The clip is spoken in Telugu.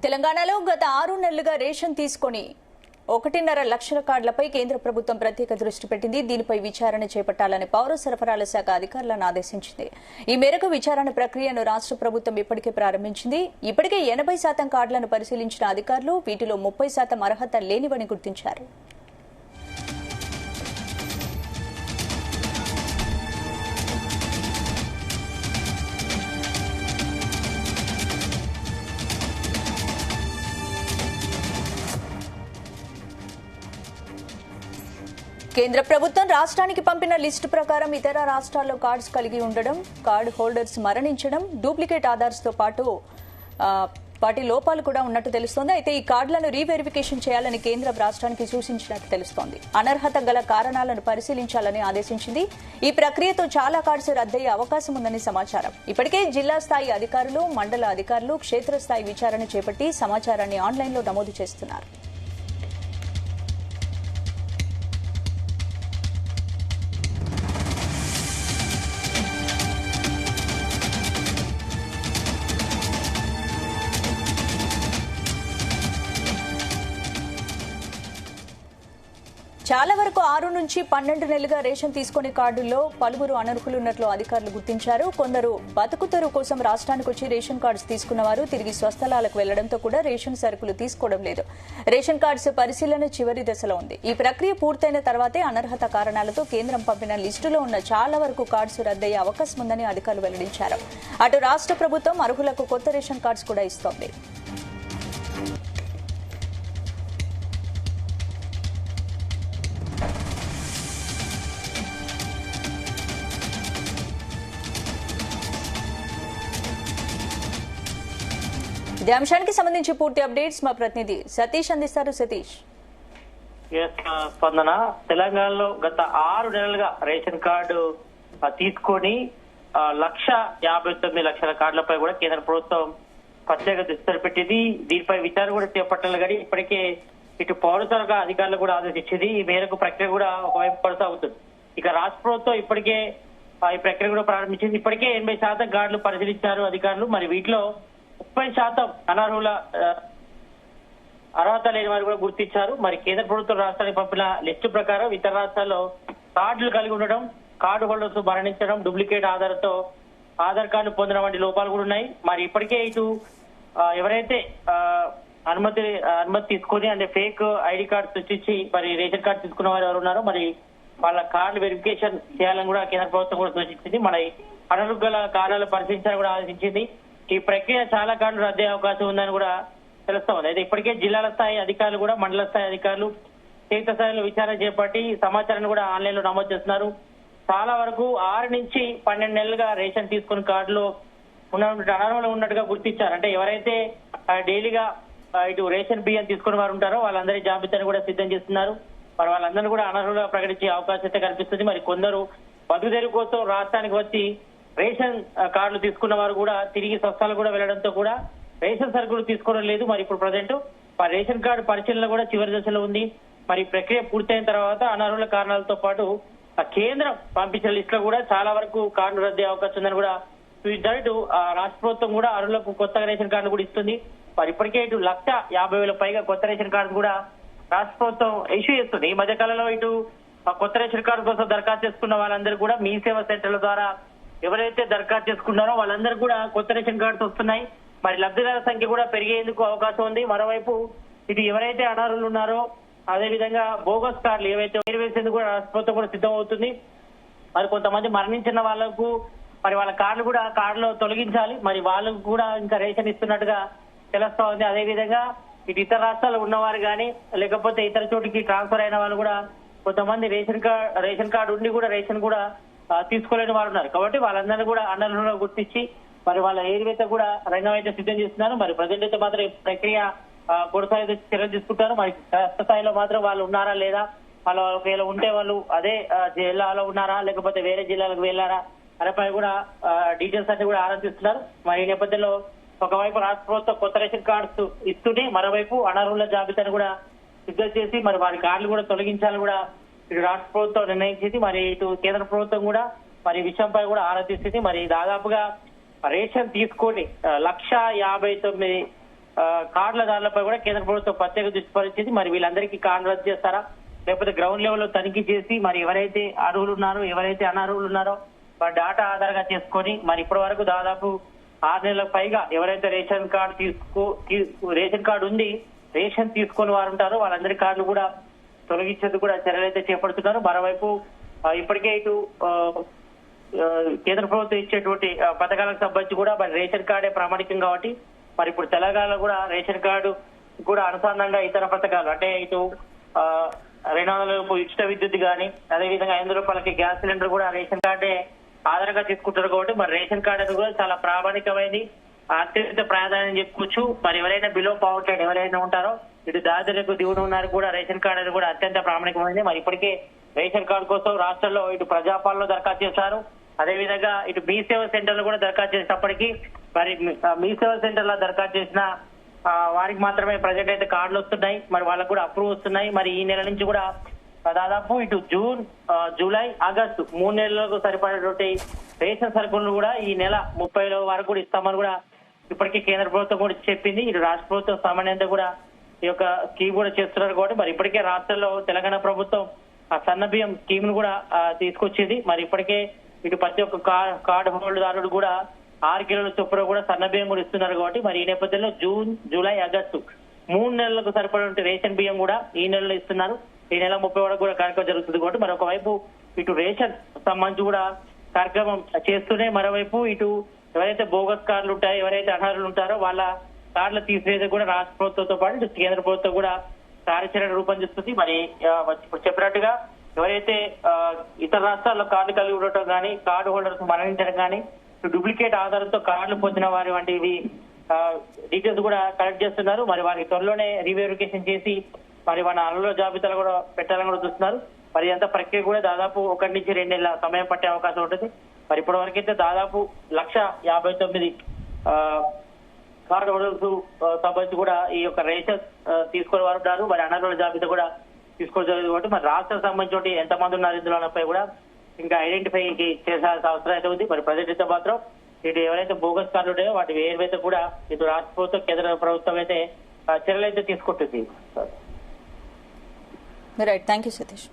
తెలంగాణలో గత 6 నెలలుగా రేషన్ తీసుకొని 1.5 లక్షల కార్డులపై కేంద్ర ప్రభుత్వం ప్రత్యేక దృష్టి పెట్టింది. దీనిపై విచారణ చేపట్టాలని పౌర సరఫరాల శాఖ అధికారులను ఆదేశించింది. ఈ మేరకు విచారణ ప్రక్రియను రాష్ట్ర ప్రభుత్వం ఇప్పటికే ప్రారంభించింది. ఇప్పటికే 80% కార్డులను పరిశీలించిన అధికారులు వీటిలో 30% అర్హత లేనివని గుర్తించారు. కేంద్ర ప్రభుత్వం రాష్ట్రానికి పంపిన లిస్టు ప్రకారం ఇతర రాష్ట్రాల్లో కార్డ్స్ కలిగి ఉండడం, కార్డు హోల్డర్స్ మరణించడం, డూప్లికేట్ ఆధార్స్తో పాటు వాటి లోపాలు కూడా ఉన్నట్టు తెలుస్తోంది. అయితే ఈ కార్డులను రీవెరిఫికేషన్ చేయాలని కేంద్రం రాష్ట్రానికి సూచించినట్టు తెలుస్తోంది. అనర్హత గల కారణాలను పరిశీలించాలని ఆదేశించింది. ఈ ప్రక్రియతో చాలా కార్డ్స్ రద్దయ్యే అవకాశం ఉందని సమాచారం. ఇప్పటికే జిల్లా స్థాయి అధికారులు, మండల అధికారులు క్షేత్రస్థాయి విచారణ చేపట్టి సమాచారాన్ని ఆన్లైన్లో నమోదు చేస్తున్నారు. చాలా వరకు 6 నుంచి 12 నెలలుగా రేషన్ తీసుకునే కార్డుల్లో పలువురు అనర్హులున్నట్లు అధికారులు గుర్తించారు. కొందరు బతుకుతెరువు కోసం రాష్ట్రానికి వచ్చి రేషన్ కార్డ్స్ తీసుకున్న వారు తిరిగి స్వస్థలాలకు వెళ్లడంతో కూడా రేషన్ సరుకులు తీసుకోవడం లేదు. రేషన్ కార్డ్స్ పరిశీలన చివరి దశలో ఉంది. ఈ ప్రక్రియ పూర్తయిన తర్వాతే అనర్హత కారణాలతో కేంద్రం పంపిన లిస్టులో ఉన్న చాలా వరకు కార్డ్స్ రద్దయ్యే అవకాశం ఉందని అధికారులు వెల్లడించారు. అటు రాష్ట్ర ప్రభుత్వం అర్హులకు కొత్త రేషన్ కార్డ్స్ కూడా ఇస్తోంది. ఇదే అంశానికి సంబంధించి పూర్తి అప్డేట్స్ మా ప్రతినిధి సతీష్ అందిస్తారు. సతీష్. స్పందన, తెలంగాణలో గత 6 నెలలుగా రేషన్ కార్డు తీసుకొని 1,59,00,000 కార్డులపై కూడా కేంద్ర ప్రభుత్వం ప్రత్యేక దృష్టి పెట్టింది. దీనిపై విచారణ కూడా చేపట్టాలి. కానీ ఇప్పటికే ఇటు పౌర సరఫరా అధికారులు కూడా ఆదేశించింది. ఈ మేరకు ప్రక్రియ కూడా ఒకవైపు కొనసాగుతుంది. ఇక రాష్ట్ర ప్రభుత్వం ఇప్పటికే ఈ ప్రక్రియ కూడా ప్రారంభించింది. ఇప్పటికే 80% కార్డులు పరిశీలించారు అధికారులు. మరి వీటిలో 30% అనర్హుల అర్హత లేని వారు కూడా గుర్తించారు. మరి కేంద్ర ప్రభుత్వం రాష్ట్రానికి పంపిన లిస్టు ప్రకారం ఇతర రాష్ట్రాల్లో కార్డులు కలిగి ఉండడం, కార్డు హోల్డర్స్ మరణించడం, డూప్లికేట్ ఆధార్ కార్డు పొందడం వంటి లోపాలు కూడా ఉన్నాయి. మరి ఇప్పటికే ఇటు ఎవరైతే అనుమతి తీసుకొని అంటే ఫేక్ ఐడి కార్డు సృష్టించి మరి రేషన్ కార్డు తీసుకున్న వారు ఎవరు ఉన్నారో మరి వాళ్ళ కార్డు వెరిఫికేషన్ చేయాలని కూడా కేంద్ర ప్రభుత్వం కూడా సూచించింది. మన అనర్హుల గల కారణాలు పరిశీలించాలని కూడా ఆదేశించింది. ఈ ప్రక్రియ చాలా కార్డులు రద్దయ్యే అవకాశం ఉందని కూడా తెలుస్తోంది. అయితే ఇప్పటికే జిల్లాల స్థాయి అధికారులు కూడా మండల స్థాయి అధికారులు క్షేత్ర స్థాయిలో విచారణ చేపట్టి సమాచారాన్ని కూడా ఆన్లైన్ లో నమోదు చేస్తున్నారు. చాలా వరకు 6 నుంచి 12 నెలలుగా రేషన్ తీసుకున్న కార్డులో ఉన్నటువంటి అనర్హులు ఉన్నట్టుగా గుర్తించారు. అంటే ఎవరైతే డైలీగా ఇటు రేషన్ బియ్యం తీసుకున్న వారు ఉంటారో వాళ్ళందరి జాబితాను కూడా సిద్ధం చేస్తున్నారు. మరి వాళ్ళందరూ కూడా అనర్హులుగా ప్రకటించే అవకాశం అయితే కనిపిస్తుంది. మరి కొందరు బతుకుదెరువు కోసం రాష్ట్రానికి వచ్చి రేషన్ కార్డులు తీసుకున్న వారు కూడా తిరిగి స్వస్థలాలు కూడా వెళ్లడంతో కూడా రేషన్ సరుకులు తీసుకోవడం లేదు. మరి ఇప్పుడు ప్రజెంట్ రేషన్ కార్డు పరిశీలన కూడా చివరి దశలో ఉంది. మరి ప్రక్రియ పూర్తయిన తర్వాత అనర్హుల కారణాలతో పాటు కేంద్రం పంపించిన లిస్ట్ లో కూడా చాలా వరకు కార్డులు రద్దే అవకాశం ఉందని కూడా చూపించారు. ఇటు రాష్ట్ర ప్రభుత్వం కూడా అర్హులకు కొత్త రేషన్ కార్డులు కూడా ఇస్తుంది. మరి ఇప్పటికే ఇటు 1,50,000 పైగా కొత్త రేషన్ కార్డు కూడా రాష్ట్ర ప్రభుత్వం ఇష్యూ చేస్తుంది. ఈ మధ్య కాలంలో ఇటు కొత్త రేషన్ కార్డు కోసం దరఖాస్తు చేసుకున్న వాళ్ళందరూ కూడా మీ సేవా సెంటర్ల ద్వారా ఎవరైతే దరఖాస్తు చేసుకున్నారో వాళ్ళందరూ కూడా కొత్త రేషన్ కార్డ్స్ వస్తున్నాయి. మరి లబ్ధిదారుల సంఖ్య కూడా పెరిగేందుకు అవకాశం ఉంది. మరోవైపు ఇది ఎవరైతే అనర్హులు ఉన్నారో అదేవిధంగా బోగస్ కార్డులు ఏవైతే వేసేందుకు కూడా రాష్ట్ర ప్రభుత్వం కూడా సిద్ధం అవుతుంది. మరి కొంతమంది మరణించిన వాళ్లకు మరి వాళ్ళ కార్డులో తొలగించాలి. మరి వాళ్ళకు కూడా ఇంకా రేషన్ ఇస్తున్నట్టుగా తెలుస్తా ఉంది. అదేవిధంగా ఇటు ఇతర రాష్ట్రాల్లో ఉన్నవారు కానీ లేకపోతే ఇతర చోటికి ట్రాన్స్ఫర్ అయిన వాళ్ళు కూడా కొంతమంది రేషన్ కార్డు ఉండి కూడా రేషన్ కూడా తీసుకోలేని వారు ఉన్నారు. కాబట్టి వాళ్ళందరినీ కూడా అనర్హులుగా గుర్తించి మరి వాళ్ళ ఏరివేత కూడా రంగం అయితే సిద్ధం చేస్తున్నారు. మరి ప్రజెంట్ అయితే మాత్రం ఈ ప్రక్రియ కొనసాగితే చర్యలు తీసుకుంటారు. మరి రాష్ట్ర స్థాయిలో మాత్రం వాళ్ళు ఉన్నారా లేదా, వాళ్ళు ఒకవేళ ఉంటే వాళ్ళు అదే జిల్లాలో ఉన్నారా లేకపోతే వేరే జిల్లాలకు వెళ్లారా అనేపై కూడా డీటెయిల్స్ అన్ని కూడా ఆరాధిస్తున్నారు. మరి ఈ నేపథ్యంలో ఒకవైపు రాష్ట్ర ప్రభుత్వం కొత్త రేషన్ కార్డ్స్ ఇస్తూనే మరోవైపు అనర్హుల జాబితాను కూడా సిద్ధం చేసి మరి వారి కార్డులు కూడా తొలగించాలని కూడా ఇటు రాష్ట్ర ప్రభుత్వం నిర్ణయించింది. మరి ఇటు కేంద్ర ప్రభుత్వం కూడా మరి విషయంపై కూడా ఆరా తీస్తుంది. మరి దాదాపుగా రేషన్ తీసుకొని 1,59,00,000 కార్డులదారులపై కూడా కేంద్ర ప్రభుత్వం ప్రత్యేక దృష్టి పరిచింది. మరి వీళ్ళందరికీ కార్డు రద్దు చేస్తారా, లేకపోతే గ్రౌండ్ లెవెల్లో తనిఖీ చేసి మరి ఎవరైతే అర్హులు ఉన్నారో ఎవరైతే అనర్హులు ఉన్నారో వారి డాటా ఆధారంగా చేసుకొని మరి ఇప్పటి వరకు దాదాపు 6 నెలలకు పైగా ఎవరైతే రేషన్ కార్డు ఉంది, రేషన్ తీసుకొని వారు ఉంటారో వాళ్ళందరి కార్డులు కూడా తొలగించేందుకు కూడా చర్యలైతే చేపడుతున్నారు. మరోవైపు ఇప్పటికే ఇటు కేంద్ర ప్రభుత్వం ఇచ్చేటువంటి పథకాలకు సంబంధించి కూడా మరి రేషన్ కార్డే ప్రామాణికం కాబట్టి మరి ఇప్పుడు తెలంగాణలో కూడా రేషన్ కార్డు కూడా అనుసంధానంగా ఇతర పథకాలు అంటే ఇటు 200 ఉచిత విద్యుత్ కానీ అదేవిధంగా 500 రూపాయలకి గ్యాస్ సిలిండర్ కూడా రేషన్ కార్డే ఆధారంగా తీసుకుంటారు కాబట్టి మరి రేషన్ కార్డు అనేది కూడా చాలా ప్రామాణికమైనది, అత్యంత ప్రాధాన్యం చెప్పుకోవచ్చు. మరి ఎవరైనా బిలో పవర్టీ ఎవరైనా ఉంటారో ఇటు దాదాపు దిగుడు ఉన్నారు కూడా రేషన్ కార్డు అనేది కూడా అత్యంత ప్రామాణికమైనది. మరి ఇప్పటికే రేషన్ కార్డు కోసం రాష్ట్రంలో ఇటు ప్రజాపాలనలో దరఖాస్తు చేశారు, అదేవిధంగా ఇటు మీ సేవ సెంటర్లో కూడా దరఖాస్తు చేసినప్పటికీ మరి మీ సేవ సెంటర్ లో దరఖాస్తు చేసిన వారికి మాత్రమే ప్రజెంట్ అయితే కార్డులు వస్తున్నాయి, మరి వాళ్ళకు కూడా అప్రూవ్ వస్తున్నాయి. మరి ఈ నెల నుంచి కూడా దాదాపు ఇటు జూన్, జూలై, ఆగస్టు 3 నెలలకు సరిపడేటువంటి రేషన్ సరుకులను కూడా ఈ నెల 30 వరకు కూడా ఇస్తామని కూడా ఇప్పటికీ కేంద్ర ప్రభుత్వం కూడా చెప్పింది. ఇటు రాష్ట్ర ప్రభుత్వం సామాన్యంగా కూడా ఈ యొక్క స్కీమ్ కూడా చేస్తున్నారు కాబట్టి మరి ఇప్పటికే రాష్ట్రంలో తెలంగాణ ప్రభుత్వం ఆ సన్న బియ్యం స్కీమ్ ను కూడా తీసుకొచ్చింది. మరి ఇప్పటికే ఇటు ప్రతి ఒక్క కార్డు హోల్డర్దారుడు కూడా 6 కిలోల చొప్పున కూడా సన్న బియ్యం కూడా ఇస్తున్నారు కాబట్టి మరి ఈ నేపథ్యంలో జూన్, జూలై, ఆగస్టు 3 నెలలకు సరిపడే రేషన్ బియ్యం కూడా ఈ నెలలో ఇస్తున్నారు. ఈ నెల 30 వరకు కూడా కార్యక్రమం జరుగుతుంది కాబట్టి మరి ఒకవైపు ఇటు రేషన్ సంబంధించి కూడా కార్యక్రమం చేస్తూనే మరోవైపు ఇటు ఎవరైతే బోగస్ కార్డులు ఉంటాయో ఎవరైతే అనర్హులు ఉంటారో వాళ్ళ కార్డులు తీసివేసి కూడా రాష్ట్ర ప్రభుత్వంతో పాటు ఇటు కేంద్ర ప్రభుత్వం కూడా కార్యాచరణ రూపొందిస్తుంది. మరి ఇప్పుడు చెప్పినట్టుగా ఎవరైతే ఇతర రాష్ట్రాల్లో కార్డు కలిగి ఉండటం కానీ కార్డు హోల్డర్స్ మరణించడం కానీ డూప్లికేట్ ఆధారంతో కార్డులు పొందిన వారి వంటివి డీటెయిల్స్ కూడా కలెక్ట్ చేస్తున్నారు. మరి వారికి త్వరలోనే రీవెరిఫికేషన్ చేసి మరి వాళ్ళ అనర్హుల జాబితాలు కూడా పెట్టాలని కూడా చూస్తున్నారు. మరి అంత ప్రక్రియ కూడా దాదాపు 1 నుంచి 2 నెలల సమయం పట్టే అవకాశం ఉంటుంది. మరి ఇప్పటి వరకు అయితే దాదాపు 1,59,000 కార్డు హోల్డర్స్ సంబంధించి కూడా ఈ యొక్క రేషన్ తీసుకునే వారు ఉన్నారు. మరి అనర్హుల జాబితా కూడా తీసుకోవడం జరిగింది కాబట్టి మరి రాష్ట్రం సంబంధించి ఎంతమంది ఉన్నారు ఇందులోపై కూడా ఇంకా ఐడెంటిఫై చేయాల్సిన అవసరం అయితే ఉంది. మరి ప్రజెంట్ అయితే మాత్రం ఇటు ఎవరైతే బోగస్ కార్డులు ఉన్నాయో వాటి ఏవైతే కూడా ఇటు రాష్ట్ర ప్రభుత్వం కేంద్ర ప్రభుత్వం అయితే చర్యలు అయితే తీసుకుంటుంది. Right, thank you Satish.